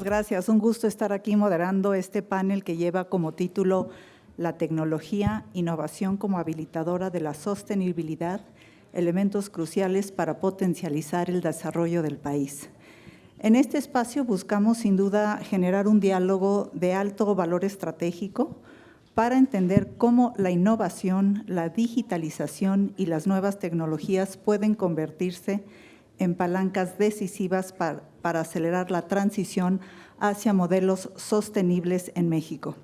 Muchas gracias. Un gusto estar aquí moderando este panel que lleva como título La tecnología, innovación como habilitadora de la sostenibilidad, elementos cruciales para potencializar el desarrollo del país. En este espacio buscamos sin duda generar un diálogo de alto valor estratégico para entender cómo la innovación, la digitalización y las nuevas tecnologías pueden convertirse en palancas decisivas para acelerar la transición hacia modelos sostenibles en México.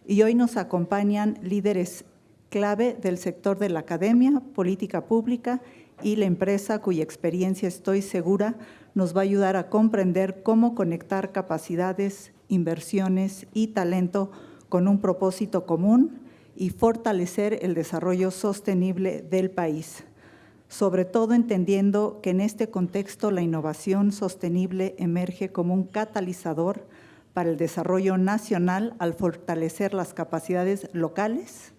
Y hoy nos acompañan líderes clave del sector de la academia, política pública y la empresa, cuya experiencia, estoy segura, nos va a ayudar a comprender cómo conectar capacidades, inversiones y talento con un propósito común y fortalecer el desarrollo sostenible del país. Sobre todo entendiendo que en este contexto la innovación sostenible emerge como un catalizador para el desarrollo nacional al fortalecer las capacidades locales,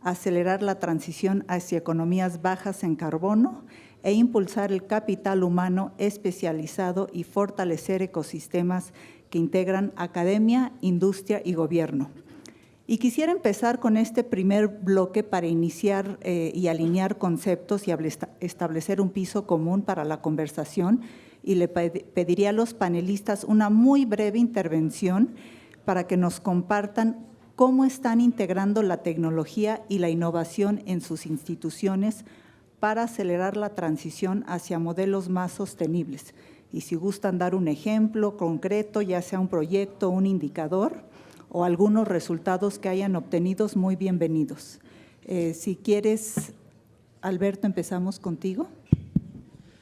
acelerar la transición hacia economías bajas en carbono e impulsar el capital humano especializado y fortalecer ecosistemas que integran academia, industria y gobierno. Y quisiera empezar con este primer bloque para iniciar y alinear conceptos y establecer un piso común para la conversación, y le pediría a los panelistas una muy breve intervención para que nos compartan cómo están integrando la tecnología y la innovación en sus instituciones para acelerar la transición hacia modelos más sostenibles. Y si gustan dar un ejemplo concreto, ya sea un proyecto, un indicador, o algunos resultados que hayan obtenido, muy bienvenidos. Si quieres, Alberto, empezamos contigo.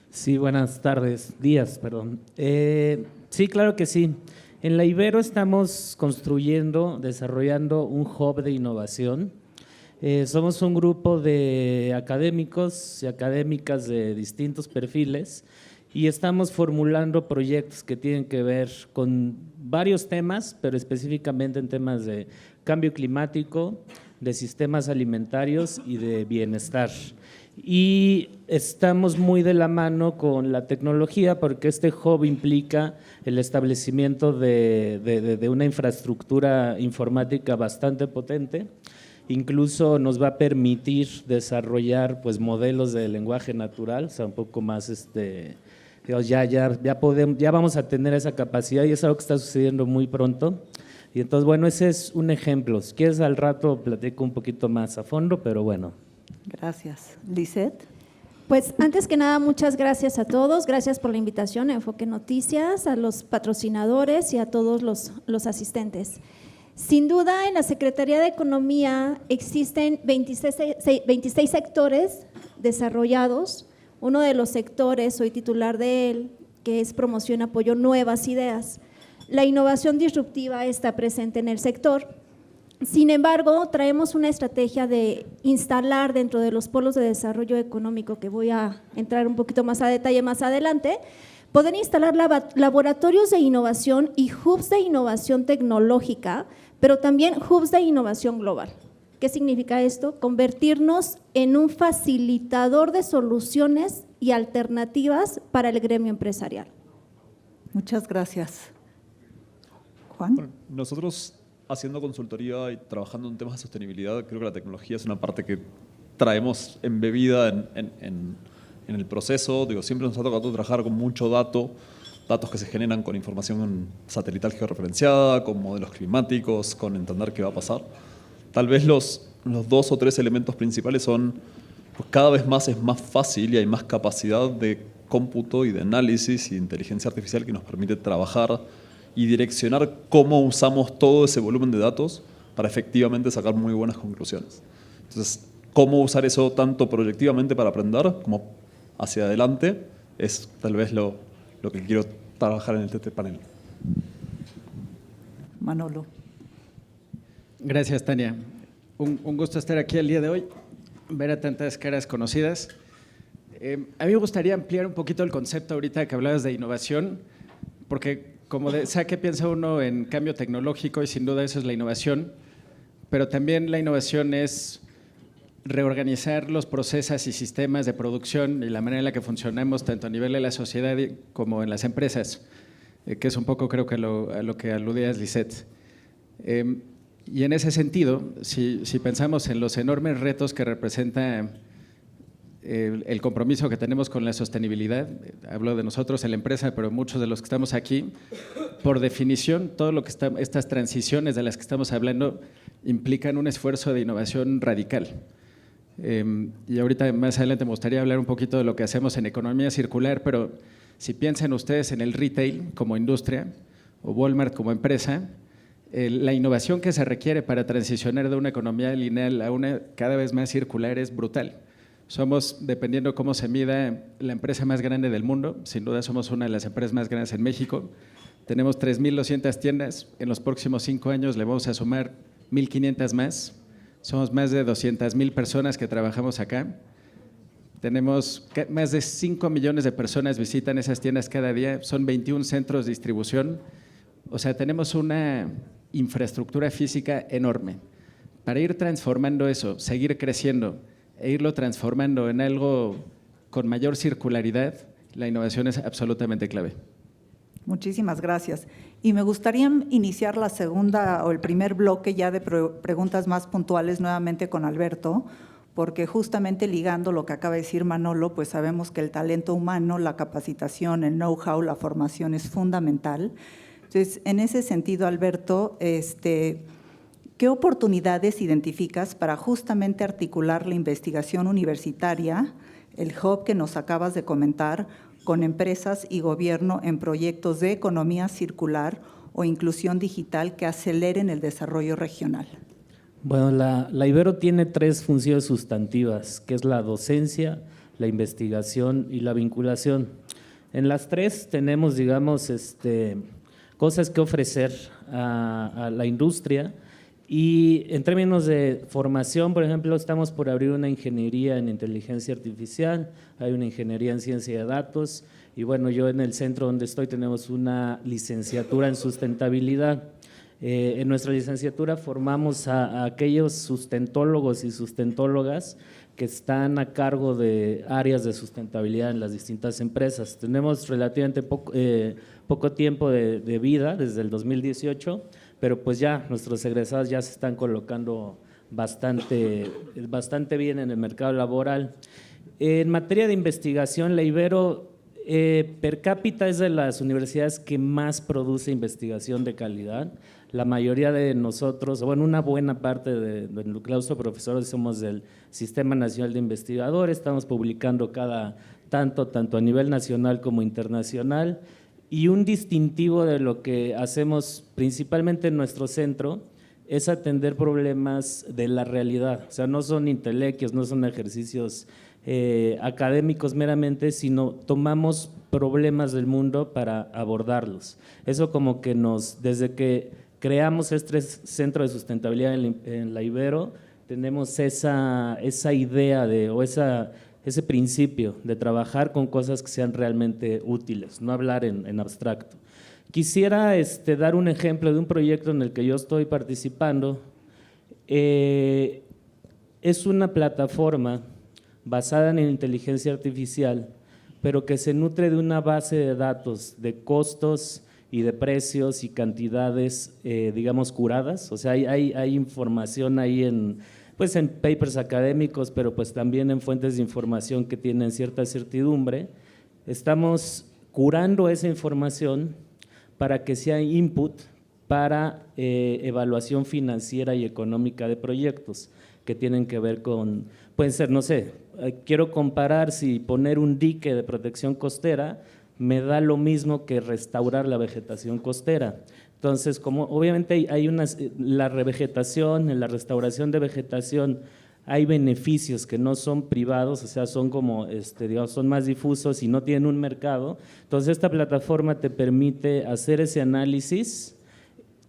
Sí, buenas tardes, días, perdón. Sí, claro que sí. En la Ibero estamos construyendo, desarrollando un hub de innovación. Somos un grupo de académicos y académicas de distintos perfiles y estamos formulando proyectos que tienen que ver con varios temas, pero específicamente en temas de cambio climático, de sistemas alimentarios y de bienestar. Y estamos muy de la mano con la tecnología porque este hub implica el establecimiento de una infraestructura informática bastante potente. Incluso nos va a permitir desarrollar pues, modelos de lenguaje natural, o sea, un poco más ya vamos a tener esa capacidad y es algo que está sucediendo muy pronto. Y entonces, bueno, ese es un ejemplo. Si quieres, al rato platico un poquito más a fondo, pero bueno. Gracias. Lisette. Pues antes que nada, muchas gracias a todos, gracias por la invitación a Enfoque Noticias, a los patrocinadores y a todos los asistentes. Sin duda, en la Secretaría de Economía existen 26 sectores desarrollados. Uno de los sectores, soy titular de él, que es promoción, apoyo, nuevas ideas. La innovación disruptiva está presente en el sector. Sin embargo, traemos una estrategia de instalar dentro de los polos de desarrollo económico, que voy a entrar un poquito más a detalle más adelante, poder instalar laboratorios de innovación y hubs de innovación tecnológica, pero también hubs de innovación global. ¿Qué significa esto? Convertirnos en un facilitador de soluciones y alternativas para el gremio empresarial. Muchas gracias. Juan. Bueno, nosotros haciendo consultoría y trabajando en temas de sostenibilidad, creo que la tecnología es una parte que traemos embebida en el proceso. Digo, siempre nos ha tocado trabajar con mucho datos que se generan con información satelital georreferenciada, con modelos climáticos, con entender qué va a pasar. Tal vez los 2 o 3 elementos principales son, pues cada vez más es más fácil y hay más capacidad de cómputo y de análisis y de inteligencia artificial que nos permite trabajar y direccionar cómo usamos todo ese volumen de datos para efectivamente sacar muy buenas conclusiones. Entonces, cómo usar eso tanto proyectivamente para aprender como hacia adelante es tal vez lo que quiero trabajar en este panel. Manolo. Gracias, Tania. Un gusto estar aquí el día de hoy, ver a tantas caras conocidas. A mí me gustaría ampliar un poquito el concepto ahorita que hablabas de innovación, porque como sea que piensa uno en cambio tecnológico y sin duda eso es la innovación, pero también la innovación es reorganizar los procesos y sistemas de producción y la manera en la que funcionamos tanto a nivel de la sociedad como en las empresas. que es un poco creo que a lo que aludías, Lisette. Y en ese sentido, si pensamos en los enormes retos que representa el compromiso que tenemos con la sostenibilidad, hablo de nosotros en la empresa, pero muchos de los que estamos aquí, por definición, todo lo que estas transiciones de las que estamos hablando implican un esfuerzo de innovación radical. Y ahorita más adelante me gustaría hablar un poquito de lo que hacemos en economía circular, pero si piensan ustedes en el retail como industria o Walmart como empresa, la innovación que se requiere para transicionar de una economía lineal a una cada vez más circular es brutal. Somos, dependiendo cómo se mida, la empresa más grande del mundo. Sin duda somos una de las empresas más grandes en México. Tenemos 3.200 tiendas. En los próximos 5 años le vamos a sumar 1.500 más. Somos más de 200,000 personas que trabajamos acá. Tenemos más de 5 millones de personas visitan esas tiendas cada día. Son 21 centros de distribución. O sea, tenemos una infraestructura física enorme. Para ir transformando eso, seguir creciendo e irlo transformando en algo con mayor circularidad, la innovación es absolutamente clave. Muchísimas gracias. Y me gustaría iniciar la segunda o el primer bloque ya de preguntas más puntuales nuevamente con Alberto, porque justamente ligando lo que acaba de decir Manolo, pues sabemos que el talento humano, la capacitación, el know-how, la formación es fundamental. Entonces, en ese sentido, Alberto, ¿qué oportunidades identificas para justamente articular la investigación universitaria, el hub que nos acabas de comentar, con empresas y gobierno en proyectos de economía circular o inclusión digital que aceleren el desarrollo regional? Bueno, la Ibero tiene 3 funciones sustantivas, que es la docencia, la investigación y la vinculación. En las 3 tenemos, digamos, cosas que ofrecer a la industria. Y en términos de formación, por ejemplo, estamos por abrir una ingeniería en inteligencia artificial, hay una ingeniería en ciencia de datos y bueno, yo en el centro donde estoy tenemos una licenciatura en sustentabilidad. En nuestra licenciatura formamos a aquellos sustentólogos y sustentólogas que están a cargo de áreas de sustentabilidad en las distintas empresas. Tenemos relativamente poco tiempo de vida, desde el 2018, pero pues ya nuestros egresados ya se están colocando bastante bien en el mercado laboral. En materia de investigación, la Ibero per cápita es de las universidades que más produce investigación de calidad. La mayoría de nosotros, bueno, una buena parte del claustro de profesores somos del Sistema Nacional de Investigadores, estamos publicando cada tanto a nivel nacional como internacional. Y un distintivo de lo que hacemos principalmente en nuestro centro es atender problemas de la realidad, o sea, no son intelequios, no son ejercicios académicos meramente, sino tomamos problemas del mundo para abordarlos. Eso como que desde que creamos este centro de sustentabilidad en la Ibero, tenemos esa idea ese principio de trabajar con cosas que sean realmente útiles, no hablar en abstracto. Quisiera dar un ejemplo de un proyecto en el que yo estoy participando. Es una plataforma basada en inteligencia artificial, pero que se nutre de una base de datos de costos y de precios y cantidades, digamos, curadas. O sea, hay información ahí en papers académicos, pero pues también en fuentes de información que tienen cierta certidumbre. Estamos curando esa información para que sea input para evaluación financiera y económica de proyectos que tienen que ver con, pueden ser, no sé, quiero comparar si poner un dique de protección costera me da lo mismo que restaurar la vegetación costera. Entonces, como obviamente hay la revegetación, en la restauración de vegetación hay beneficios que no son privados, o sea, son como, digamos, son más difusos y no tienen un mercado. Entonces, esta plataforma te permite hacer ese análisis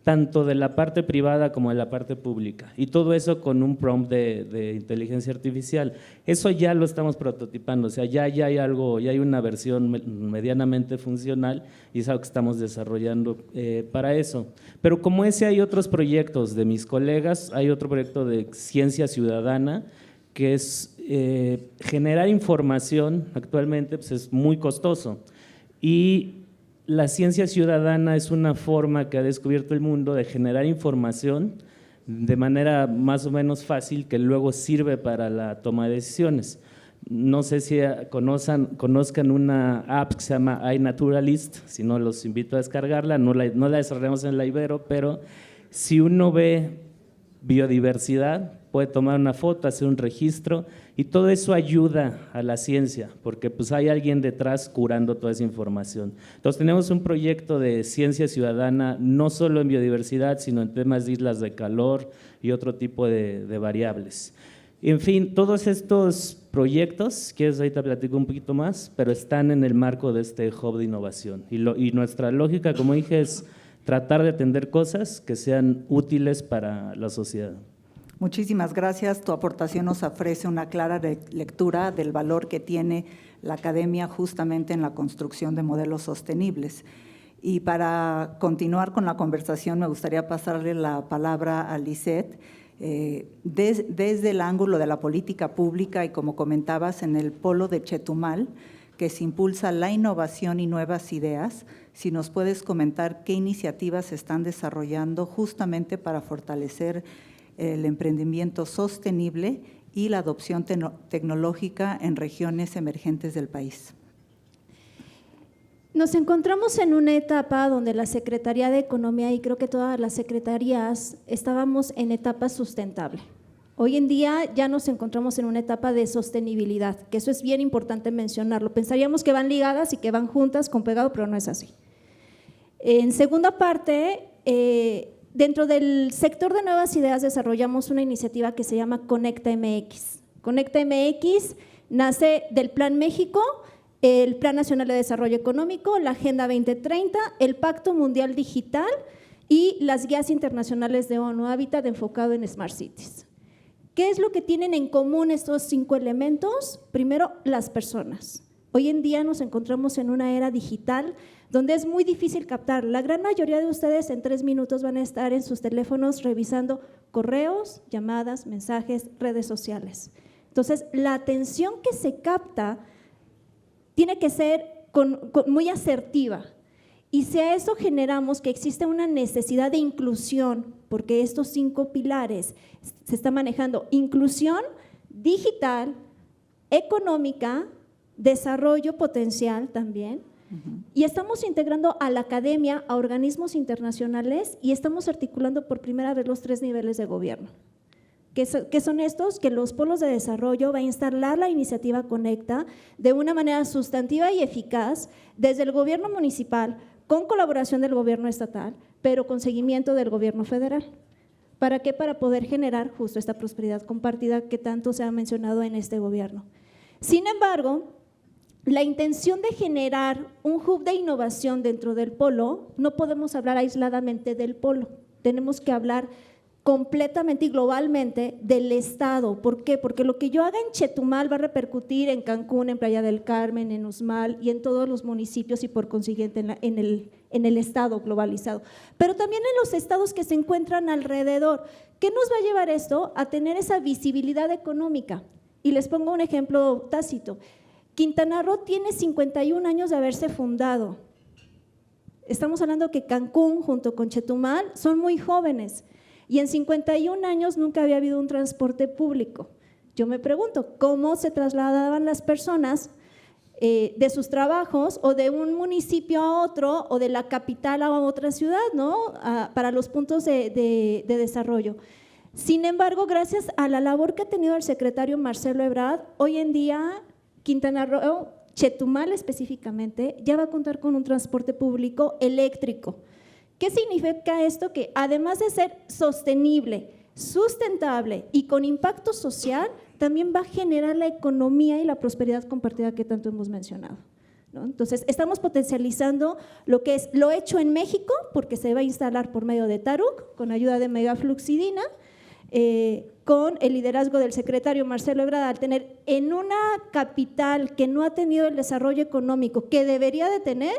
tanto de la parte privada como de la parte pública, y todo eso con un prompt de inteligencia artificial. Eso ya lo estamos prototipando, o sea, ya hay algo, ya hay una versión medianamente funcional y es algo que estamos desarrollando para eso. Pero como ese hay otros proyectos de mis colegas, hay otro proyecto de ciencia ciudadana que es generar información. Actualmente pues es muy costoso y la ciencia ciudadana es una forma que ha descubierto el mundo de generar información de manera más o menos fácil que luego sirve para la toma de decisiones. No sé si conozcan una app que se llama iNaturalist, si no los invito a descargarla, no la desarrollamos en la Ibero, pero si uno ve biodiversidad, puede tomar una foto, hacer un registro y todo eso ayuda a la ciencia porque pues hay alguien detrás curando toda esa información. Entonces tenemos un proyecto de ciencia ciudadana no solo en biodiversidad, sino en temas de islas de calor y otro tipo de variables. En fin, todos estos proyectos, quieres ahorita platico un poquito más, pero están en el marco de este hub de innovación y nuestra lógica, como dije, es tratar de atender cosas que sean útiles para la sociedad. Muchísimas gracias. Tu aportación nos ofrece una clara lectura del valor que tiene la academia justamente en la construcción de modelos sostenibles. Y para continuar con la conversación, me gustaría pasarle la palabra a Lisette. Desde el ángulo de la política pública y como comentabas en el polo de Chetumal, que se impulsa la innovación y nuevas ideas, si nos puedes comentar qué iniciativas se están desarrollando justamente para fortalecer el emprendimiento sostenible y la adopción tecnológica en regiones emergentes del país. Nos encontramos en una etapa donde la Secretaría de Economía y creo que todas las secretarías estábamos en etapa sustentable. Hoy en día ya nos encontramos en una etapa de sostenibilidad, que eso es bien importante mencionarlo. Pensaríamos que van ligadas y que van juntas con pegado, pero no es así. En segunda parte, dentro del sector de nuevas ideas desarrollamos una iniciativa que se llama Conecta MX. Conecta MX nace del Plan México, el Plan Nacional de Desarrollo Económico, la Agenda 2030, el Pacto Mundial Digital y las guías internacionales de ONU Hábitat enfocado en Smart Cities. ¿Qué es lo que tienen en común estos 5 elementos? Primero, las personas. Hoy en día nos encontramos en una era digital donde es muy difícil captar. La gran mayoría de ustedes en 3 minutos van a estar en sus teléfonos revisando correos, llamadas, mensajes, redes sociales. Entonces, la atención que se capta tiene que ser muy asertiva. Y si a eso generamos que existe una necesidad de inclusión, porque estos 5 pilares se está manejando, inclusión digital, económica, desarrollo potencial también, y estamos integrando a la academia, a organismos internacionales y estamos articulando por primera vez los 3 niveles de gobierno. ¿Qué son estos? Que los polos de desarrollo va a instalar la iniciativa Conecta de una manera sustantiva y eficaz desde el gobierno municipal, con colaboración del gobierno estatal, pero con seguimiento del gobierno federal. ¿Para qué? Para poder generar justo esta prosperidad compartida que tanto se ha mencionado en este gobierno. Sin embargo, la intención de generar un hub de innovación dentro del polo, no podemos hablar aisladamente del polo, tenemos que hablar completamente y globalmente del Estado. ¿Por qué? Porque lo que yo haga en Chetumal va a repercutir en Cancún, en Playa del Carmen, en Uxmal y en todos los municipios y por consiguiente en el Estado globalizado. Pero también en los estados que se encuentran alrededor. ¿Qué nos va a llevar esto? A tener esa visibilidad económica. Y les pongo un ejemplo tácito. Quintana Roo tiene 51 años de haberse fundado. Estamos hablando que Cancún junto con Chetumal son muy jóvenes. Y en 51 años nunca había habido un transporte público. Yo me pregunto, ¿cómo se trasladaban las personas de sus trabajos o de un municipio a otro o de la capital a otra ciudad, ¿no? Para los puntos de desarrollo? Sin embargo, gracias a la labor que ha tenido el secretario Marcelo Ebrard, hoy en día Quintana Roo, Chetumal específicamente, ya va a contar con un transporte público eléctrico. ¿Qué significa esto? Que además de ser sostenible, sustentable y con impacto social, también va a generar la economía y la prosperidad compartida que tanto hemos mencionado, ¿no? Entonces, estamos potencializando lo que es lo hecho en México, porque se va a instalar por medio de Taruc, con ayuda de Megafluxidina, con el liderazgo del secretario Marcelo Ebrard, al tener en una capital que no ha tenido el desarrollo económico que debería de tener,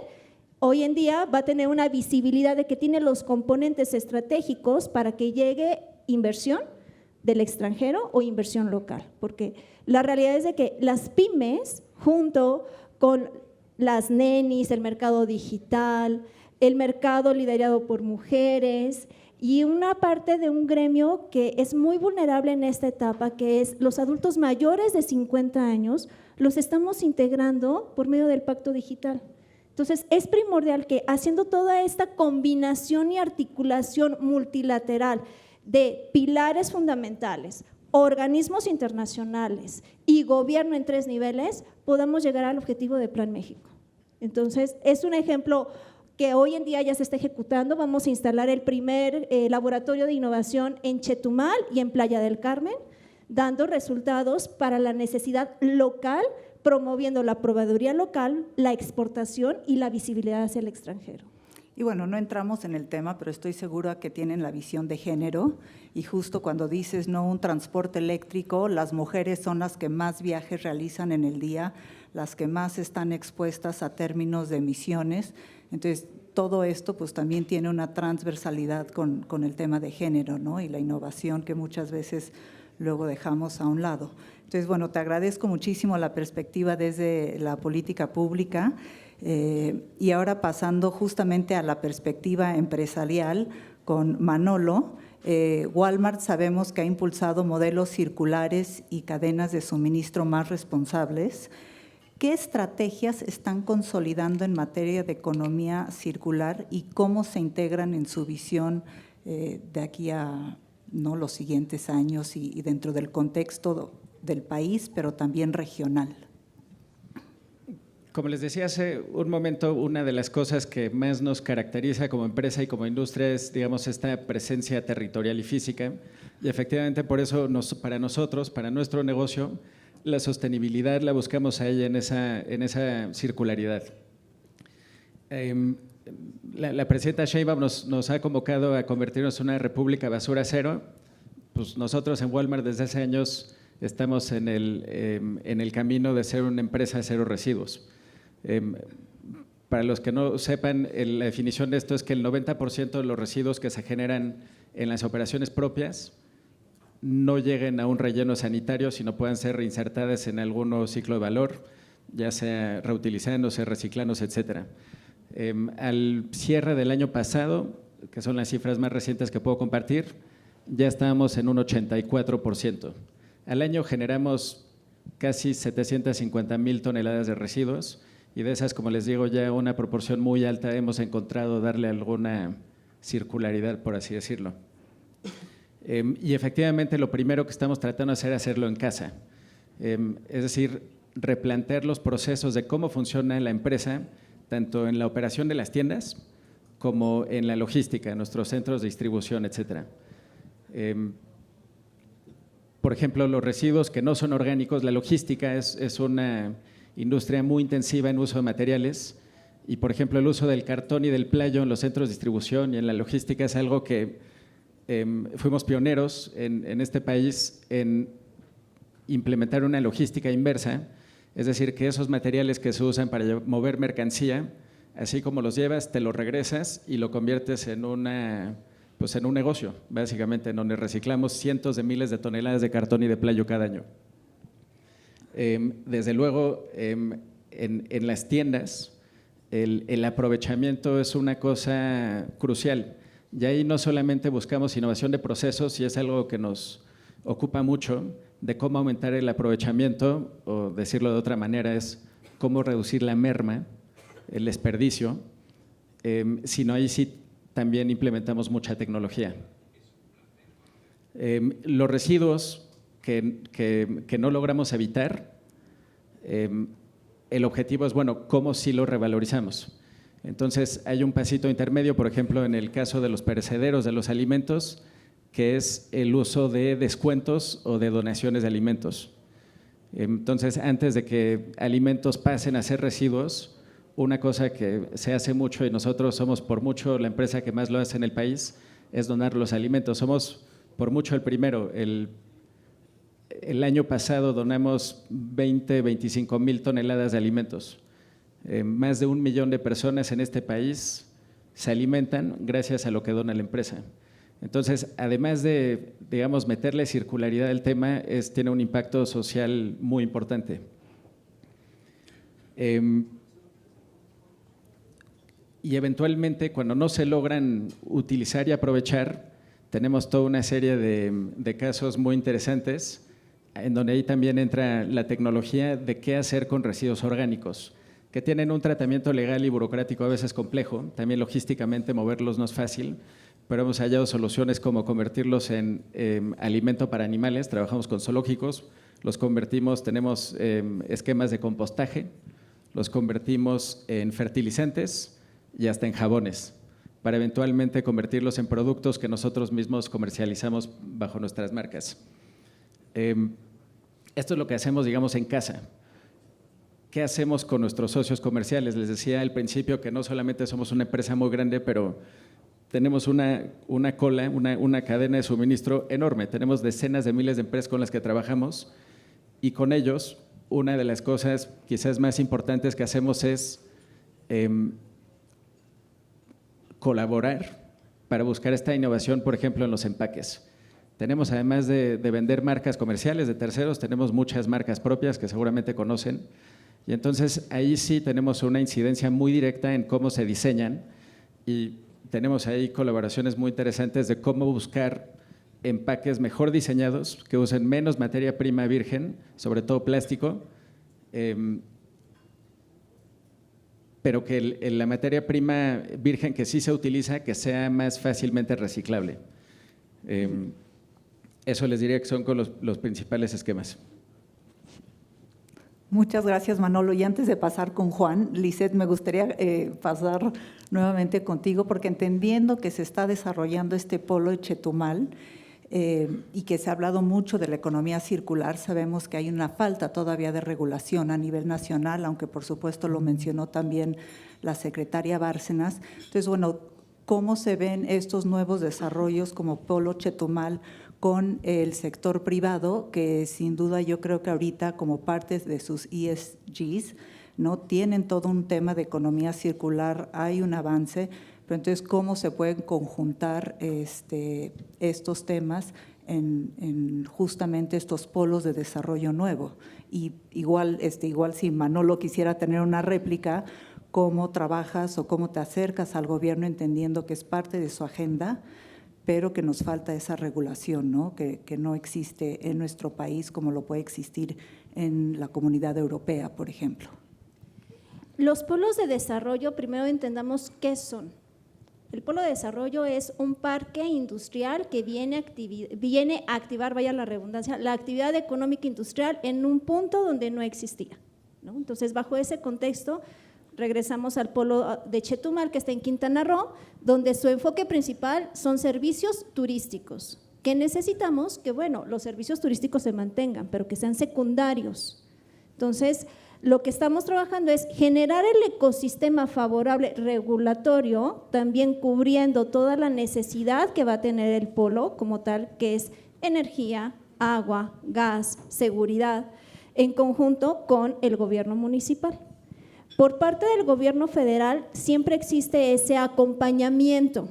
hoy en día va a tener una visibilidad de que tiene los componentes estratégicos para que llegue inversión del extranjero o inversión local, porque la realidad es de que las pymes, junto con las nenis, el mercado digital, el mercado liderado por mujeres y una parte de un gremio que es muy vulnerable en esta etapa, que es los adultos mayores de 50 años, los estamos integrando por medio del Pacto Digital. Entonces, es primordial que haciendo toda esta combinación y articulación multilateral de pilares fundamentales, organismos internacionales y gobierno en 3 niveles, podamos llegar al objetivo de Plan México. Entonces, es un ejemplo que hoy en día ya se está ejecutando. Vamos a instalar el primer laboratorio de innovación en Chetumal y en Playa del Carmen, dando resultados para la necesidad local, promoviendo la proveeduría local, la exportación y la visibilidad hacia el extranjero. Y bueno, no entramos en el tema, pero estoy segura que tienen la visión de género y justo cuando dices no un transporte eléctrico, las mujeres son las que más viajes realizan en el día, las que más están expuestas a términos de emisiones. Entonces, todo esto pues también tiene una transversalidad con el tema de género, ¿no? Y la innovación que muchas veces luego dejamos a un lado. Entonces, bueno, te agradezco muchísimo la perspectiva desde la política pública. Y ahora pasando justamente a la perspectiva empresarial con Manolo, Walmart sabemos que ha impulsado modelos circulares y cadenas de suministro más responsables. ¿Qué estrategias están consolidando en materia de economía circular y cómo se integran en su visión de aquí a los siguientes años y dentro del contexto del país, pero también regional? Como les decía hace un momento, una de las cosas que más nos caracteriza como empresa y como industria es, digamos, esta presencia territorial y física. Y efectivamente por eso para nosotros, para nuestro negocio, la sostenibilidad la buscamos a ella en esa circularidad. La presidenta Sheinbaum nos ha convocado a convertirnos en una república basura cero. Pues nosotros en Walmart desde hace años estamos en el camino de ser una empresa de cero residuos. Para los que no sepan, la definición de esto es que el 90% de los residuos que se generan en las operaciones propias no lleguen a un relleno sanitario, sino puedan ser reinsertadas en algún ciclo de valor, ya sea reutilizándose, reciclándose, etcétera. Al cierre del año pasado, que son las cifras más recientes que puedo compartir, ya estábamos en un 84%. Al año generamos casi 750,000 toneladas de residuos y de esas, como les digo, ya una proporción muy alta hemos encontrado darle alguna circularidad, por así decirlo. Y efectivamente lo primero que estamos tratando de hacer es hacerlo en casa. Es decir, replantear los procesos de cómo funciona la empresa, tanto en la operación de las tiendas como en la logística, en nuestros centros de distribución, etcétera. Por ejemplo, los residuos que no son orgánicos, la logística es una industria muy intensiva en uso de materiales y, por ejemplo, el uso del cartón y del playo en los centros de distribución y en la logística es algo que fuimos pioneros en este país en implementar una logística inversa, es decir, que esos materiales que se usan para mover mercancía, así como los llevas, te los regresas y lo conviertes en un negocio, básicamente, en donde reciclamos cientos de miles de toneladas de cartón y de playo cada año. Desde luego, en las tiendas, el aprovechamiento es una cosa crucial. Y ahí no solamente buscamos innovación de procesos, y es algo que nos ocupa mucho, de cómo aumentar el aprovechamiento, o decirlo de otra manera, es cómo reducir la merma, el desperdicio, sino ahí sí también implementamos mucha tecnología. Los residuos que no logramos evitar, el objetivo es, bueno, ¿cómo sí los revalorizamos? Entonces, hay un pasito intermedio, por ejemplo, en el caso de los perecederos de los alimentos, que es el uso de descuentos o de donaciones de alimentos. Entonces, antes de que alimentos pasen a ser residuos, una cosa que se hace mucho y nosotros somos por mucho la empresa que más lo hace en el país es donar los alimentos. Somos por mucho el primero. El año pasado donamos 25,000 toneladas de alimentos. Más de 1 millón de personas en este país se alimentan gracias a lo que dona la empresa. Entonces, además de, digamos, meterle circularidad al tema, tiene un impacto social muy importante. y eventualmente cuando no se logran utilizar y aprovechar, tenemos toda una serie de casos muy interesantes en donde ahí también entra la tecnología de qué hacer con residuos orgánicos, que tienen un tratamiento legal y burocrático a veces complejo, también logísticamente moverlos no es fácil, pero hemos hallado soluciones como convertirlos en alimento para animales, trabajamos con zoológicos, los convertimos, tenemos esquemas de compostaje, los convertimos en fertilizantes y hasta en jabones, para eventualmente convertirlos en productos que nosotros mismos comercializamos bajo nuestras marcas. Esto es lo que hacemos, digamos, en casa. ¿Qué hacemos con nuestros socios comerciales? Les decía al principio que no solamente somos una empresa muy grande, pero tenemos una cola, una cadena de suministro enorme. Tenemos decenas de miles de empresas con las que trabajamos y con ellos una de las cosas quizás más importantes que hacemos es colaborar para buscar esta innovación, por ejemplo, en los empaques. Tenemos, además de vender marcas comerciales de terceros, tenemos muchas marcas propias que seguramente conocen. Y entonces ahí sí tenemos una incidencia muy directa en cómo se diseñan y tenemos ahí colaboraciones muy interesantes de cómo buscar empaques mejor diseñados, que usen menos materia prima virgen, sobre todo plástico, pero que la materia prima virgen que sí se utiliza, que sea más fácilmente reciclable. Eso les diría que son con los principales esquemas. Muchas gracias, Manolo. Y antes de pasar con Juan, Lisette, me gustaría pasar nuevamente contigo, porque entendiendo que se está desarrollando este polo de Chetumal y que se ha hablado mucho de la economía circular, sabemos que hay una falta todavía de regulación a nivel nacional, aunque por supuesto lo mencionó también la secretaria Bárcenas. Entonces, bueno, ¿cómo se ven estos nuevos desarrollos como Polo Chetumal con el sector privado, que sin duda yo creo que ahorita como parte de sus ESGs, ¿no? Tienen todo un tema de economía circular, hay un avance, pero entonces ¿cómo se pueden conjuntar estos temas en justamente estos polos de desarrollo nuevo? Y igual si Manolo quisiera tener una réplica, ¿cómo trabajas o cómo te acercas al gobierno entendiendo que es parte de su agenda, pero que nos falta esa regulación, ¿no? Que no existe en nuestro país como lo puede existir en la Comunidad Europea, por ejemplo? Los polos de desarrollo, primero entendamos qué son. El polo de desarrollo es un parque industrial que viene a activar, vaya la redundancia, la actividad económica industrial en un punto donde no existía, ¿no? Entonces, bajo ese contexto, regresamos al polo de Chetumal, que está en Quintana Roo, donde su enfoque principal son servicios turísticos, que necesitamos que, bueno, los servicios turísticos se mantengan, pero que sean secundarios. Entonces, lo que estamos trabajando es generar el ecosistema favorable regulatorio, también cubriendo toda la necesidad que va a tener el polo como tal, que es energía, agua, gas, seguridad, en conjunto con el gobierno municipal. Por parte del gobierno federal siempre existe ese acompañamiento.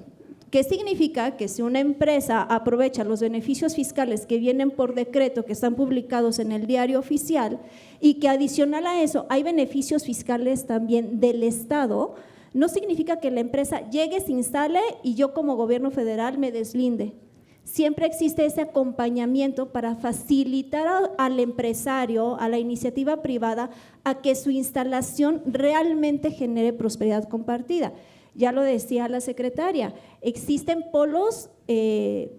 ¿Qué significa? Que si una empresa aprovecha los beneficios fiscales que vienen por decreto, que están publicados en el diario oficial, y que adicional a eso hay beneficios fiscales también del Estado, no significa que la empresa llegue, se instale y yo como gobierno federal me deslinde. Siempre existe ese acompañamiento para facilitar al empresario, a la iniciativa privada, a que su instalación realmente genere prosperidad compartida. Ya lo decía la secretaria, existen polos,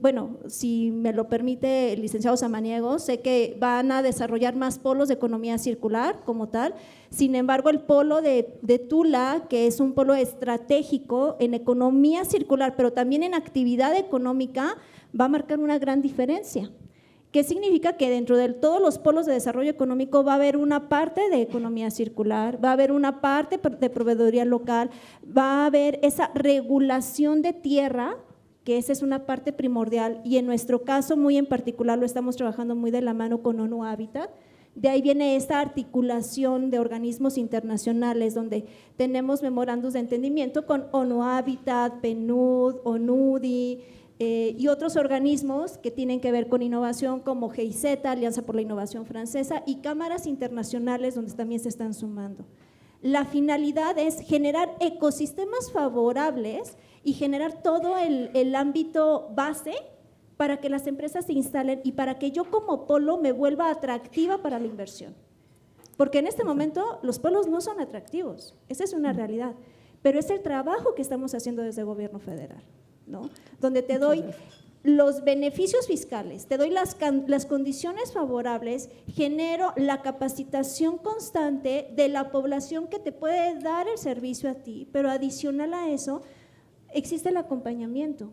bueno, si me lo permite el licenciado Samaniego, sé que van a desarrollar más polos de economía circular como tal. Sin embargo, el polo de Tula, que es un polo estratégico en economía circular, pero también en actividad económica, va a marcar una gran diferencia. ¿Qué significa? Que dentro de todos los polos de desarrollo económico va a haber una parte de economía circular, va a haber una parte de proveeduría local, va a haber esa regulación de tierra, que esa es una parte primordial, y en nuestro caso muy en particular lo estamos trabajando muy de la mano con ONU Habitat. De ahí viene esta articulación de organismos internacionales donde tenemos memorandos de entendimiento con ONU Habitat, PNUD, ONUDI, y otros organismos que tienen que ver con innovación como GIZ, Alianza por la Innovación Francesa, y cámaras internacionales donde también se están sumando. La finalidad es generar ecosistemas favorables y generar todo el ámbito base para que las empresas se instalen y para que yo como polo me vuelva atractiva para la inversión. Porque en este momento los polos no son atractivos, esa es una realidad, pero es el trabajo que estamos haciendo desde el gobierno federal, ¿no? Donde te doy los beneficios fiscales, te doy las condiciones favorables, genero la capacitación constante de la población que te puede dar el servicio a ti, pero adicional a eso existe el acompañamiento,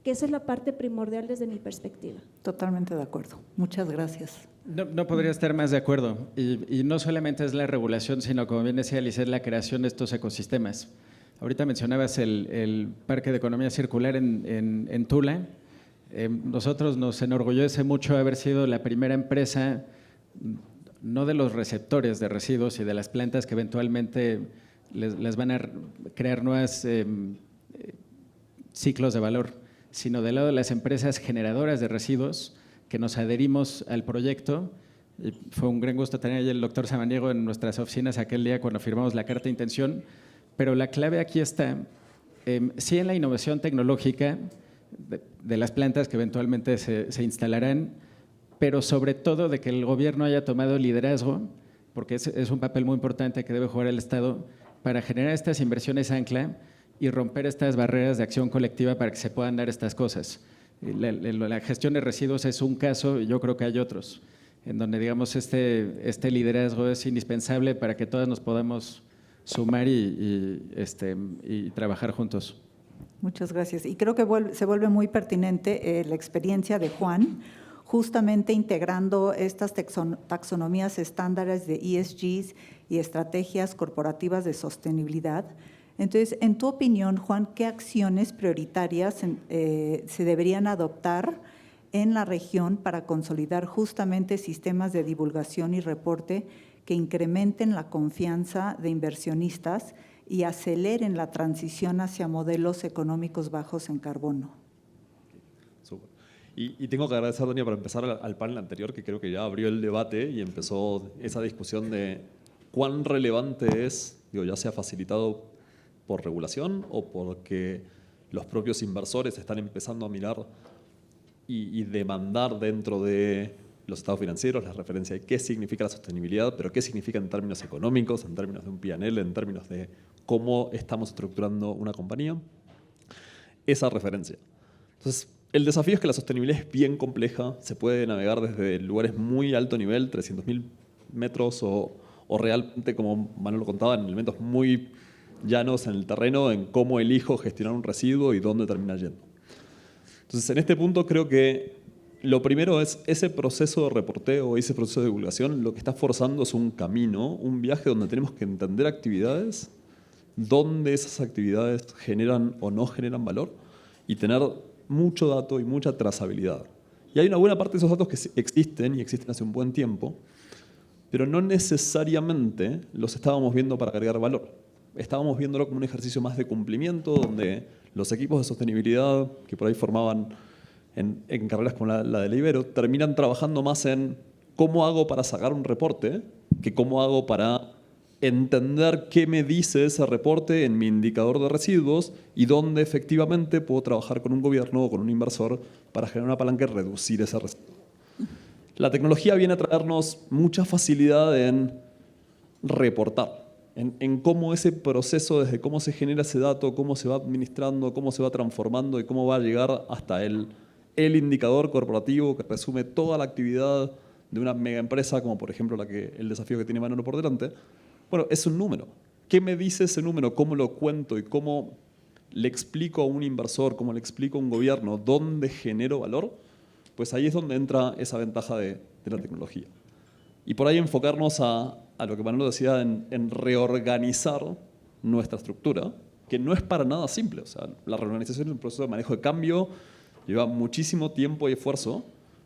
que esa es la parte primordial desde mi perspectiva. Totalmente de acuerdo. Muchas gracias. No podría estar más de acuerdo. Y no solamente es la regulación, sino, como bien decía Lisset, la creación de estos ecosistemas. Ahorita mencionabas el Parque de Economía Circular en Tula. Nosotros nos enorgullece mucho haber sido la primera empresa, no de los receptores de residuos y de las plantas que eventualmente les van a crear nuevos ciclos de valor, sino del lado de las empresas generadoras de residuos que nos adherimos al proyecto. Y fue un gran gusto tener ahí el doctor Samaniego en nuestras oficinas aquel día cuando firmamos la carta de intención, pero la clave aquí está, sí en la innovación tecnológica de las plantas que eventualmente se instalarán, pero sobre todo de que el gobierno haya tomado liderazgo, porque es un papel muy importante que debe jugar el Estado para generar estas inversiones ancla y romper estas barreras de acción colectiva para que se puedan dar estas cosas. La gestión de residuos es un caso, y yo creo que hay otros, en donde digamos este liderazgo es indispensable para que todas nos podamos sumar y trabajar juntos. Muchas gracias. Y creo que se vuelve muy pertinente la experiencia de Juan, justamente integrando estas taxonomías estándares de ESGs y estrategias corporativas de sostenibilidad. Entonces, en tu opinión, Juan, ¿qué acciones prioritarias se deberían adoptar en la región para consolidar justamente sistemas de divulgación y reporte que incrementen la confianza de inversionistas y aceleren la transición hacia modelos económicos bajos en carbono? Súper. Y tengo que agradecer, Doña, para empezar al panel anterior, que creo que ya abrió el debate y empezó esa discusión de cuán relevante es, ya sea facilitado por regulación o porque los propios inversores están empezando a mirar y demandar dentro de los estados financieros la referencia de qué significa la sostenibilidad, pero qué significa en términos económicos, en términos de un P&L, en términos de cómo estamos estructurando una compañía. Esa referencia. Entonces, el desafío es que la sostenibilidad es bien compleja, se puede navegar desde lugares muy alto nivel, 300.000 metros, o realmente, como Manolo contaba, en elementos muy llanos en el terreno, en cómo elijo gestionar un residuo y dónde termina yendo. Entonces, en este punto creo que lo primero es ese proceso de reporteo, ese proceso de divulgación, lo que está forzando es un camino, un viaje donde tenemos que entender actividades, dónde esas actividades generan o no generan valor y tener mucho dato y mucha trazabilidad. Y hay una buena parte de esos datos que existen y existen hace un buen tiempo, pero no necesariamente los estábamos viendo para agregar valor. Estábamos viéndolo como un ejercicio más de cumplimiento, donde los equipos de sostenibilidad que por ahí formaban en carreras como la de Ibero terminan trabajando más en cómo hago para sacar un reporte que cómo hago para entender qué me dice ese reporte en mi indicador de residuos y dónde efectivamente puedo trabajar con un gobierno o con un inversor para generar una palanca y reducir ese residuo. La tecnología viene a traernos mucha facilidad en reportar, en cómo ese proceso, desde cómo se genera ese dato, cómo se va administrando, cómo se va transformando y cómo va a llegar hasta el indicador corporativo que resume toda la actividad de una mega empresa, como por ejemplo el desafío que tiene Manolo por delante. Bueno, es un número. ¿Qué me dice ese número? ¿Cómo lo cuento? ¿Y cómo le explico a un inversor, cómo le explico a un gobierno dónde genero valor? Pues ahí es donde entra esa ventaja de la tecnología. Y por ahí enfocarnos a lo que Manolo decía en reorganizar nuestra estructura, que no es para nada simple. O sea, la reorganización es un proceso de manejo de cambio, lleva muchísimo tiempo y esfuerzo,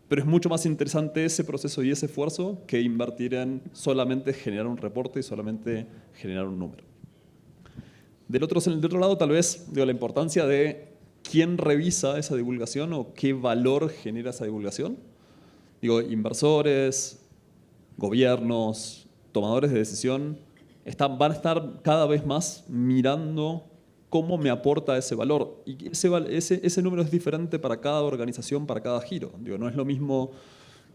pero es mucho más interesante ese proceso y ese esfuerzo que invertir en solamente generar un reporte y solamente generar un número. Del otro lado, tal vez, la importancia de quién revisa esa divulgación o qué valor genera esa divulgación. Inversores, gobiernos, tomadores de decisión, van a estar cada vez más mirando cómo me aporta ese valor. Y ese número es diferente para cada organización, para cada giro. Digo, no es lo mismo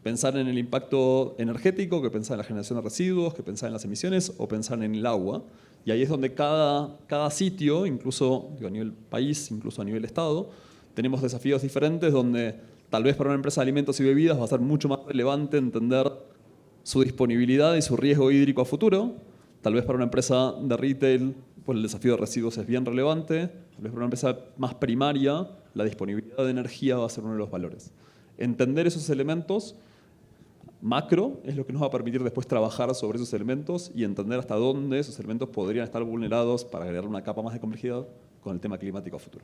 pensar en el impacto energético que pensar en la generación de residuos, que pensar en las emisiones o pensar en el agua. Y ahí es donde cada sitio, incluso a nivel país, incluso a nivel estado, tenemos desafíos diferentes donde tal vez para una empresa de alimentos y bebidas va a ser mucho más relevante entender su disponibilidad y su riesgo hídrico a futuro. Tal vez para una empresa de retail, pues el desafío de residuos es bien relevante. Tal vez para una empresa más primaria, la disponibilidad de energía va a ser uno de los valores. Entender esos elementos macro es lo que nos va a permitir después trabajar sobre esos elementos y entender hasta dónde esos elementos podrían estar vulnerados para agregar una capa más de complejidad con el tema climático a futuro.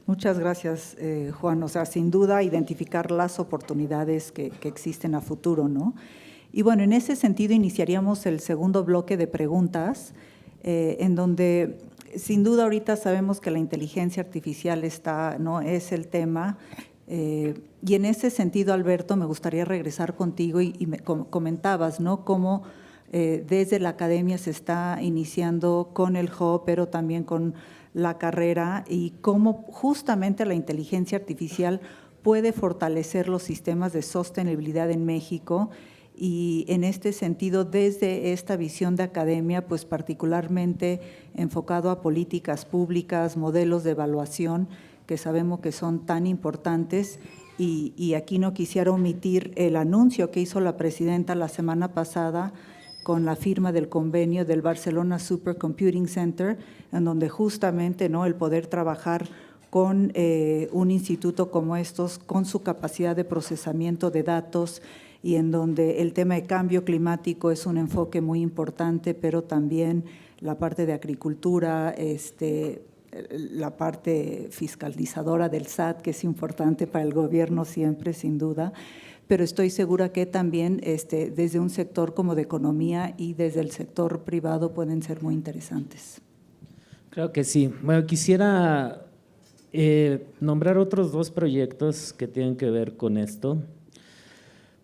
Muchas gracias, Juan. O sea, sin duda, identificar las oportunidades que existen a futuro, ¿no? Y bueno, en ese sentido iniciaríamos el segundo bloque de preguntas, en donde sin duda ahorita sabemos que la inteligencia artificial es el tema. Y en ese sentido, Alberto, me gustaría regresar contigo y me comentabas, ¿no?, cómo desde la academia se está iniciando con el hub, pero también con la carrera, y cómo justamente la inteligencia artificial puede fortalecer los sistemas de sostenibilidad en México. Y en este sentido, desde esta visión de academia, pues particularmente enfocado a políticas públicas, modelos de evaluación, que sabemos que son tan importantes, y aquí no quisiera omitir el anuncio que hizo la presidenta la semana pasada con la firma del convenio del Barcelona Supercomputing Center, en donde justamente, ¿no?, el poder trabajar con un instituto como estos, con su capacidad de procesamiento de datos, y en donde el tema de cambio climático es un enfoque muy importante, pero también la parte de agricultura, la parte fiscalizadora del SAT, que es importante para el gobierno siempre, sin duda, pero estoy segura que también desde un sector como de economía y desde el sector privado pueden ser muy interesantes. Creo que sí. Bueno, quisiera nombrar otros dos proyectos que tienen que ver con esto.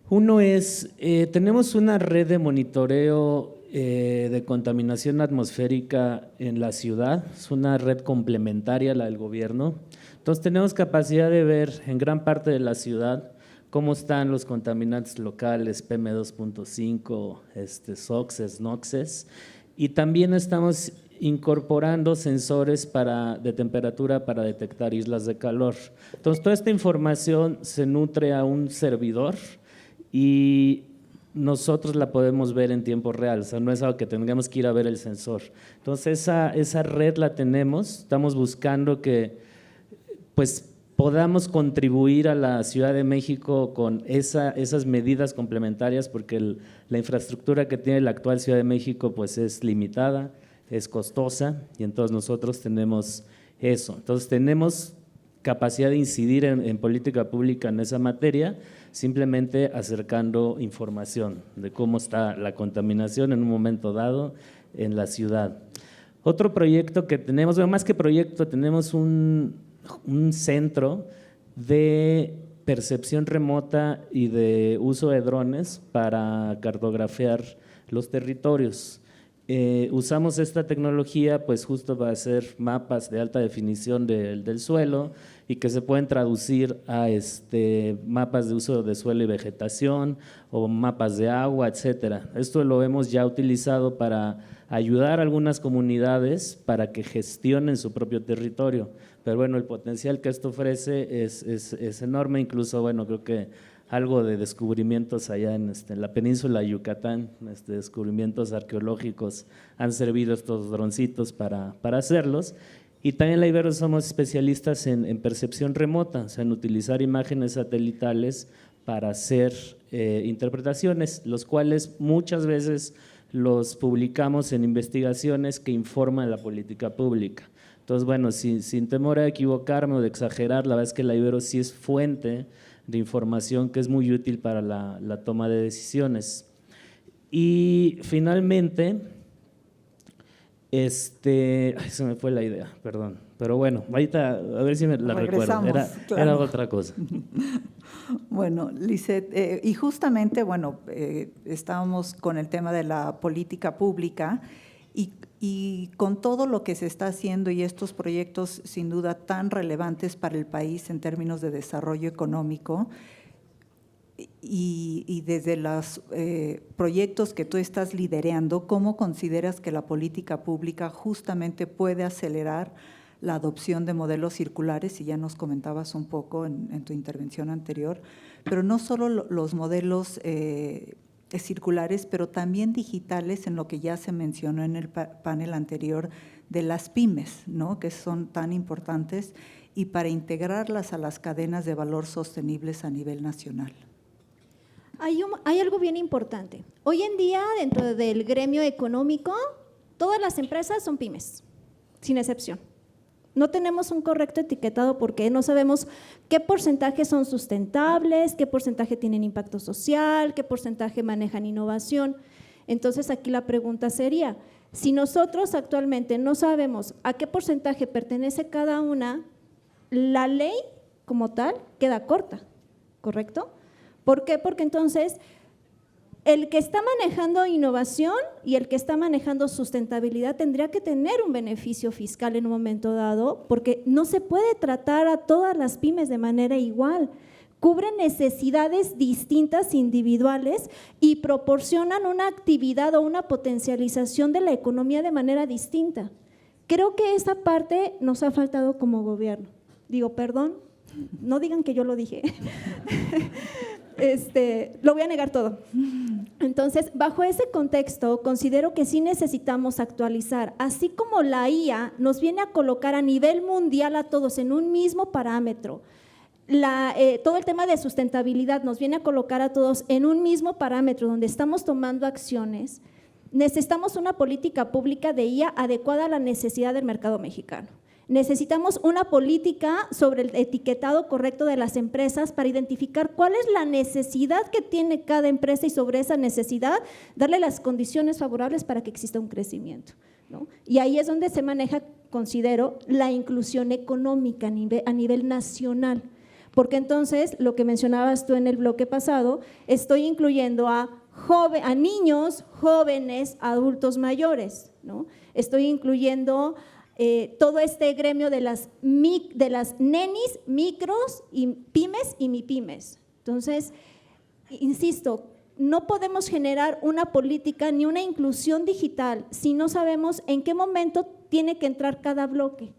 Uno es, tenemos una red de monitoreo de contaminación atmosférica en la ciudad, es una red complementaria a la del gobierno. Entonces tenemos capacidad de ver en gran parte de la ciudad cómo están los contaminantes locales, PM2.5, SOx, NOxes, y también estamos incorporando sensores de temperatura para detectar islas de calor. Entonces toda esta información se nutre a un servidor y nosotros la podemos ver en tiempo real, o sea, no es algo que tengamos que ir a ver el sensor. Entonces esa red la tenemos, estamos buscando que pues podamos contribuir a la Ciudad de México con esas medidas complementarias, porque la infraestructura que tiene la actual Ciudad de México pues es limitada, es costosa, y entonces nosotros tenemos eso. Entonces tenemos capacidad de incidir en política pública en esa materia, simplemente acercando información de cómo está la contaminación en un momento dado en la ciudad. Otro proyecto que tenemos, bueno, más que proyecto, tenemos un centro de percepción remota y de uso de drones para cartografiar los territorios. Usamos esta tecnología pues justo para hacer mapas de alta definición del suelo y que se pueden traducir a mapas de uso de suelo y vegetación o mapas de agua, etcétera. Esto lo hemos ya utilizado para ayudar a algunas comunidades para que gestionen su propio territorio. Pero bueno, el potencial que esto ofrece es enorme, incluso bueno, creo que algo de descubrimientos allá en la península de Yucatán, descubrimientos arqueológicos han servido estos droncitos para hacerlos. Y también en la Ibero somos especialistas en percepción remota, o sea, en utilizar imágenes satelitales para hacer interpretaciones, los cuales muchas veces los publicamos en investigaciones que informan la política pública. Entonces, bueno, sin temor a equivocarme o de exagerar, la verdad es que la Ibero sí es fuente de información que es muy útil para la toma de decisiones. Y finalmente, se me fue la idea, perdón, pero bueno, ahorita a ver si me la recuerdo, era otra cosa. Bueno, Lisette, y justamente, bueno, estábamos con el tema de la política pública Y con todo lo que se está haciendo y estos proyectos sin duda tan relevantes para el país en términos de desarrollo económico, y desde los proyectos que tú estás liderando, ¿cómo consideras que la política pública justamente puede acelerar la adopción de modelos circulares? Y ya nos comentabas un poco en tu intervención anterior, pero no solo los modelos circulares, pero también digitales, en lo que ya se mencionó en el panel anterior de las pymes, ¿no?, que son tan importantes, y para integrarlas a las cadenas de valor sostenibles a nivel nacional. Hay algo bien importante. Hoy en día, dentro del gremio económico, todas las empresas son pymes, sin excepción. No tenemos un correcto etiquetado porque no sabemos qué porcentaje son sustentables, qué porcentaje tienen impacto social, qué porcentaje manejan innovación. Entonces, aquí la pregunta sería, si nosotros actualmente no sabemos a qué porcentaje pertenece cada una, la ley como tal queda corta, ¿correcto? ¿Por qué? Porque entonces el que está manejando innovación y el que está manejando sustentabilidad tendría que tener un beneficio fiscal en un momento dado, porque no se puede tratar a todas las pymes de manera igual. Cubren necesidades distintas, individuales, y proporcionan una actividad o una potencialización de la economía de manera distinta. Creo que esa parte nos ha faltado como gobierno. Digo, perdón, no digan que yo lo dije. Lo voy a negar todo. Entonces, bajo ese contexto, considero que sí necesitamos actualizar, así como la IA nos viene a colocar a nivel mundial a todos en un mismo parámetro. Todo el tema de sustentabilidad nos viene a colocar a todos en un mismo parámetro donde estamos tomando acciones. Necesitamos una política pública de IA adecuada a la necesidad del mercado mexicano. Necesitamos una política sobre el etiquetado correcto de las empresas para identificar cuál es la necesidad que tiene cada empresa y sobre esa necesidad darle las condiciones favorables para que exista un crecimiento, ¿no? Y ahí es donde se maneja, considero, la inclusión económica a nivel nacional, porque entonces, lo que mencionabas tú en el bloque pasado, estoy incluyendo a niños, jóvenes, adultos mayores, ¿no? Estoy incluyendo todo este gremio de las nenis, micros, y pymes y mipymes. Entonces, insisto, no podemos generar una política ni una inclusión digital si no sabemos en qué momento tiene que entrar cada bloque.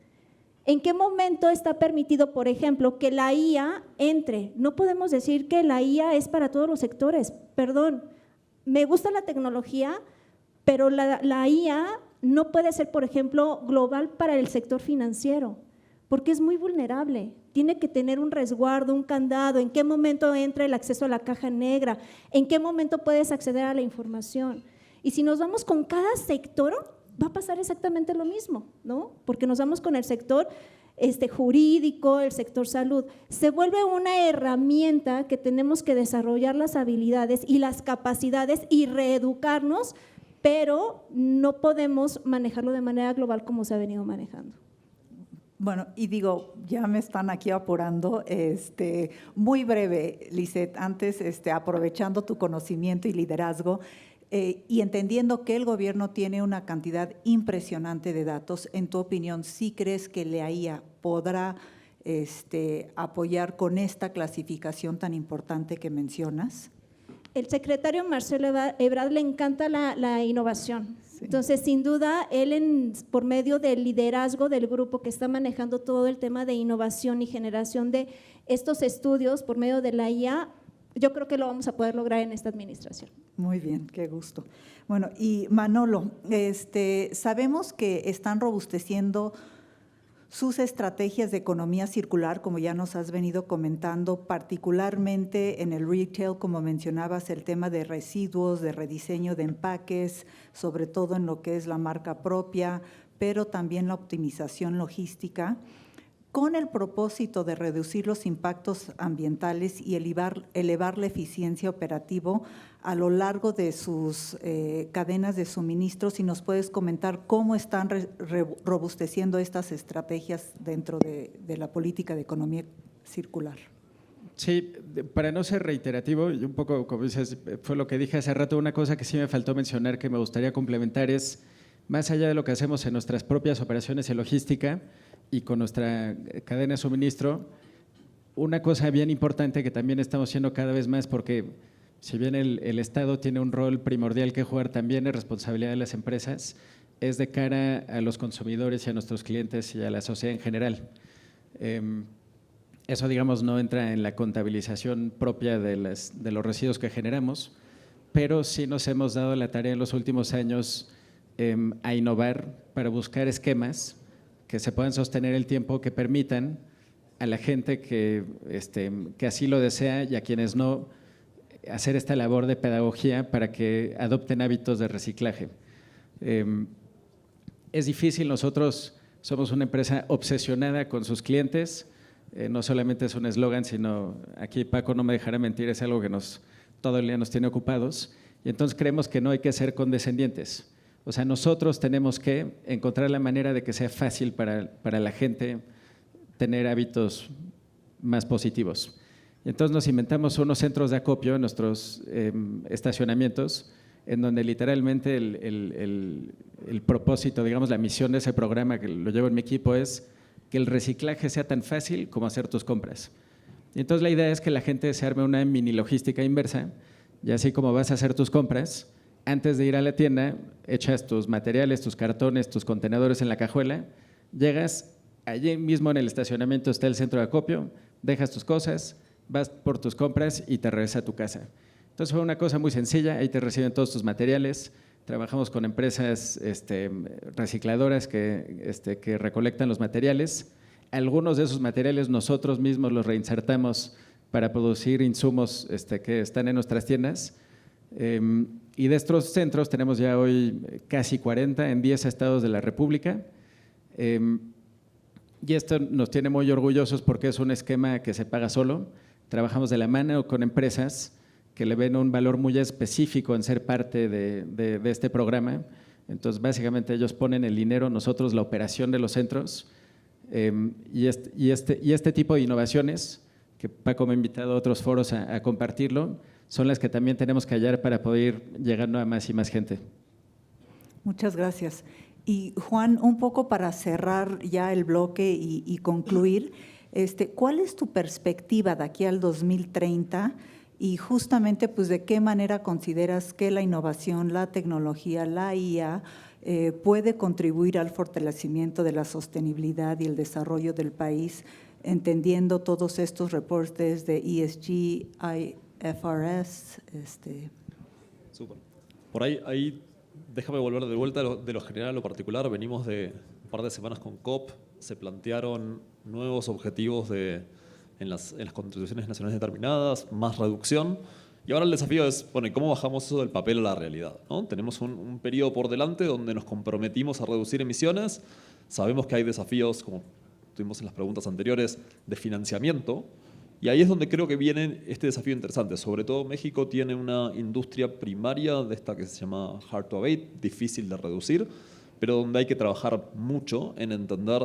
¿En qué momento está permitido, por ejemplo, que la IA entre? No podemos decir que la IA es para todos los sectores. Perdón, me gusta la tecnología, pero la IA no puede ser, por ejemplo, global para el sector financiero, porque es muy vulnerable. Tiene que tener un resguardo, un candado, en qué momento entra el acceso a la caja negra, en qué momento puedes acceder a la información. Y si nos vamos con cada sector, va a pasar exactamente lo mismo, ¿no? Porque nos vamos con el sector jurídico, el sector salud. Se vuelve una herramienta que tenemos que desarrollar las habilidades y las capacidades y reeducarnos, pero no podemos manejarlo de manera global como se ha venido manejando. Bueno, y digo, ya me están aquí apurando, muy breve, Lisette, antes aprovechando tu conocimiento y liderazgo y entendiendo que el gobierno tiene una cantidad impresionante de datos, en tu opinión, ¿sí crees que la IA podrá apoyar con esta clasificación tan importante que mencionas? El secretario Marcelo Ebrard le encanta la innovación. Sí. Entonces, sin duda, él por medio del liderazgo del grupo que está manejando todo el tema de innovación y generación de estos estudios por medio de la IA, yo creo que lo vamos a poder lograr en esta administración. Muy bien, qué gusto. Bueno, y Manolo, sabemos que están robusteciendo sus estrategias de economía circular, como ya nos has venido comentando, particularmente en el retail, como mencionabas, el tema de residuos, de rediseño de empaques, sobre todo en lo que es la marca propia, pero también la optimización logística, con el propósito de reducir los impactos ambientales y elevar la eficiencia operativa a lo largo de sus cadenas de suministro. Si nos puedes comentar cómo están robusteciendo estas estrategias dentro de la política de economía circular. Sí, para no ser reiterativo, y un poco, como dices, fue lo que dije hace rato, una cosa que sí me faltó mencionar que me gustaría complementar es, más allá de lo que hacemos en nuestras propias operaciones de logística y con nuestra cadena de suministro, una cosa bien importante que también estamos haciendo cada vez más, porque si bien el Estado tiene un rol primordial que jugar, también es responsabilidad de las empresas, es de cara a los consumidores y a nuestros clientes y a la sociedad en general. Eso, digamos, no entra en la contabilización propia de los residuos que generamos, pero sí nos hemos dado la tarea en los últimos años a innovar para buscar esquemas que se puedan sostener el tiempo, que permitan a la gente que así lo desea y a quienes no, hacer esta labor de pedagogía para que adopten hábitos de reciclaje. Es difícil, nosotros somos una empresa obsesionada con sus clientes, no solamente es un eslogan, sino aquí Paco no me dejará mentir, es algo que todo el día nos tiene ocupados, y entonces creemos que no hay que ser condescendientes. O sea, nosotros tenemos que encontrar la manera de que sea fácil para la gente tener hábitos más positivos. Y entonces nos inventamos unos centros de acopio en nuestros estacionamientos, en donde literalmente el propósito, digamos, la misión de ese programa, que lo llevo en mi equipo, es que el reciclaje sea tan fácil como hacer tus compras. Y entonces la idea es que la gente se arme una mini logística inversa, y así como vas a hacer tus compras, antes de ir a la tienda, echas tus materiales, tus cartones, tus contenedores en la cajuela, llegas, allí mismo en el estacionamiento está el centro de acopio, dejas tus cosas, vas por tus compras y te regresas a tu casa. Entonces fue una cosa muy sencilla, ahí te reciben todos tus materiales, trabajamos con empresas recicladoras que recolectan los materiales. Algunos de esos materiales nosotros mismos los reinsertamos para producir insumos que están en nuestras tiendas. Y de estos centros tenemos ya hoy casi 40 en 10 estados de la República. Y esto nos tiene muy orgullosos porque es un esquema que se paga solo. Trabajamos de la mano con empresas que le ven un valor muy específico en ser parte de este programa. Entonces, básicamente ellos ponen el dinero, nosotros la operación de los centros. Y este tipo de innovaciones, que Paco me ha invitado a otros foros a compartirlo, son las que también tenemos que hallar para poder ir llegando a más y más gente. Muchas gracias. Y Juan, un poco para cerrar ya el bloque y concluir, ¿cuál es tu perspectiva de aquí al 2030? Y justamente, pues, ¿de qué manera consideras que la innovación, la tecnología, la IA puede contribuir al fortalecimiento de la sostenibilidad y el desarrollo del país, entendiendo todos estos reportes de ESG, IFRS? Súper. Por ahí déjame volver de vuelta de lo general a lo particular. Venimos de un par de semanas con COP, se plantearon nuevos objetivos en las constituciones nacionales determinadas, más reducción. Y ahora el desafío es, bueno, ¿y cómo bajamos eso del papel a la realidad? ¿No? Tenemos un periodo por delante donde nos comprometimos a reducir emisiones. Sabemos que hay desafíos, como tuvimos en las preguntas anteriores, de financiamiento. Y ahí es donde creo que viene este desafío interesante. Sobre todo México tiene una industria primaria de esta que se llama hard to abate, difícil de reducir, pero donde hay que trabajar mucho en entender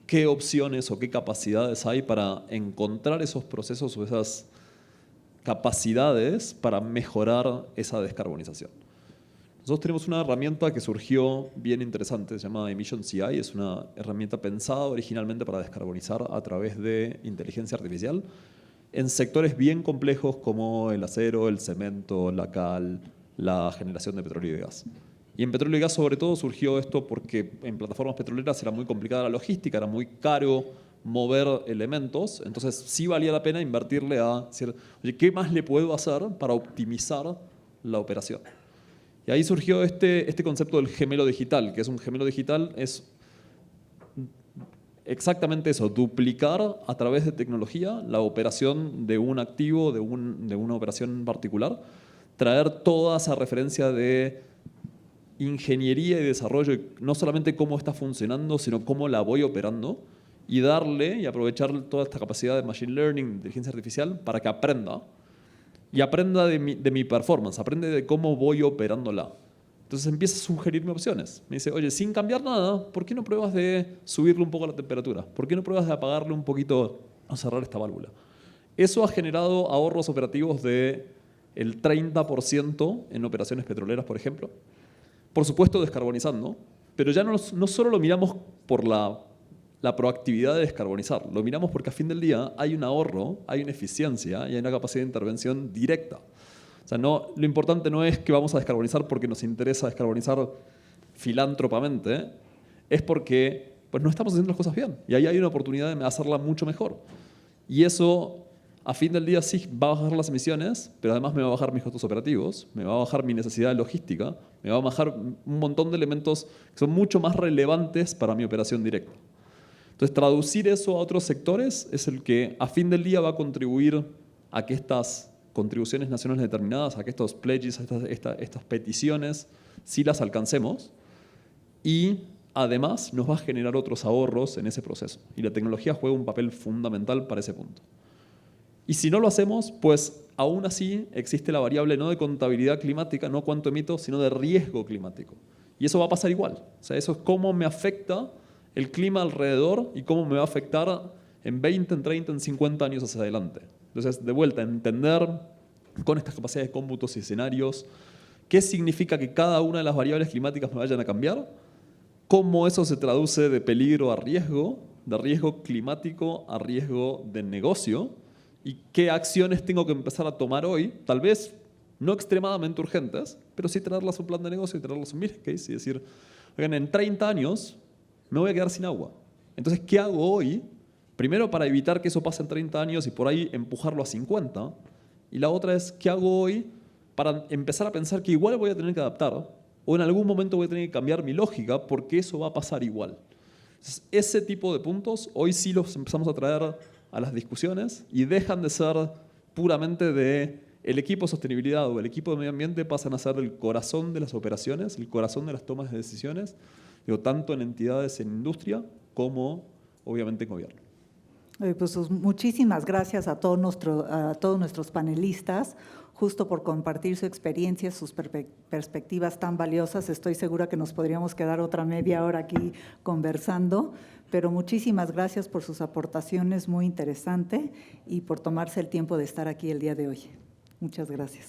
qué opciones o qué capacidades hay para encontrar esos procesos o esas capacidades para mejorar esa descarbonización. Nosotros tenemos una herramienta que surgió bien interesante, se llama Emission CI, es una herramienta pensada originalmente para descarbonizar a través de inteligencia artificial en sectores bien complejos como el acero, el cemento, la cal, la generación de petróleo y de gas. Y en petróleo y gas sobre todo surgió esto porque en plataformas petroleras era muy complicada la logística, era muy caro mover elementos, entonces sí valía la pena invertirle a decir, oye, ¿qué más le puedo hacer para optimizar la operación? Y ahí surgió este concepto del gemelo digital, que es un gemelo digital, es exactamente eso, duplicar a través de tecnología la operación de un activo, de una operación en particular, traer toda esa referencia de ingeniería y desarrollo, no solamente cómo está funcionando, sino cómo la voy operando, y darle y aprovechar toda esta capacidad de machine learning, inteligencia artificial, para que aprenda. Y aprenda de mi performance, aprende de cómo voy operándola. Entonces empieza a sugerirme opciones. Me dice, oye, sin cambiar nada, ¿por qué no pruebas de subirle un poco la temperatura? ¿Por qué no pruebas de apagarle un poquito o cerrar esta válvula? Eso ha generado ahorros operativos del 30% en operaciones petroleras, por ejemplo. Por supuesto, descarbonizando, pero ya no solo lo miramos por la proactividad de descarbonizar, lo miramos porque a fin del día hay un ahorro, hay una eficiencia y hay una capacidad de intervención directa. O sea, lo importante no es que vamos a descarbonizar porque nos interesa descarbonizar filántropamente, es porque pues, no estamos haciendo las cosas bien y ahí hay una oportunidad de hacerla mucho mejor. Y eso, a fin del día, sí va a bajar las emisiones, pero además me va a bajar mis costos operativos, me va a bajar mi necesidad de logística, me va a bajar un montón de elementos que son mucho más relevantes para mi operación directa. Entonces, traducir eso a otros sectores es el que, a fin del día, va a contribuir a que estas contribuciones nacionales determinadas, a que estos pledges, estas peticiones, sí las alcancemos y además nos va a generar otros ahorros en ese proceso. Y la tecnología juega un papel fundamental para ese punto. Y si no lo hacemos, pues aún así existe la variable no de contabilidad climática, no cuánto emito, sino de riesgo climático. Y eso va a pasar igual. O sea, eso es cómo me afecta el clima alrededor y cómo me va a afectar en 20, en 30, en 50 años hacia adelante. Entonces, de vuelta, entender con estas capacidades de cómputos y escenarios qué significa que cada una de las variables climáticas me vayan a cambiar, cómo eso se traduce de peligro a riesgo, de riesgo climático a riesgo de negocio, y qué acciones tengo que empezar a tomar hoy, tal vez no extremadamente urgentes, pero sí traerlas a un plan de negocio y traerlas a un business case y decir, oigan, en 30 años me voy a quedar sin agua. Entonces, ¿qué hago hoy? Primero, para evitar que eso pase en 30 años y por ahí empujarlo a 50. Y la otra es, ¿qué hago hoy para empezar a pensar que igual voy a tener que adaptar o en algún momento voy a tener que cambiar mi lógica porque eso va a pasar igual? Entonces, ese tipo de puntos hoy sí los empezamos a traer a las discusiones y dejan de ser puramente de el equipo de sostenibilidad o el equipo de medio ambiente, pasan a ser el corazón de las operaciones, el corazón de las tomas de decisiones, tanto en entidades en industria como obviamente en gobierno. Pues muchísimas gracias a todos nuestros panelistas, justo por compartir su experiencia, sus perspectivas tan valiosas. Estoy segura que nos podríamos quedar otra media hora aquí conversando, pero muchísimas gracias por sus aportaciones, muy interesante, y por tomarse el tiempo de estar aquí el día de hoy. Muchas gracias.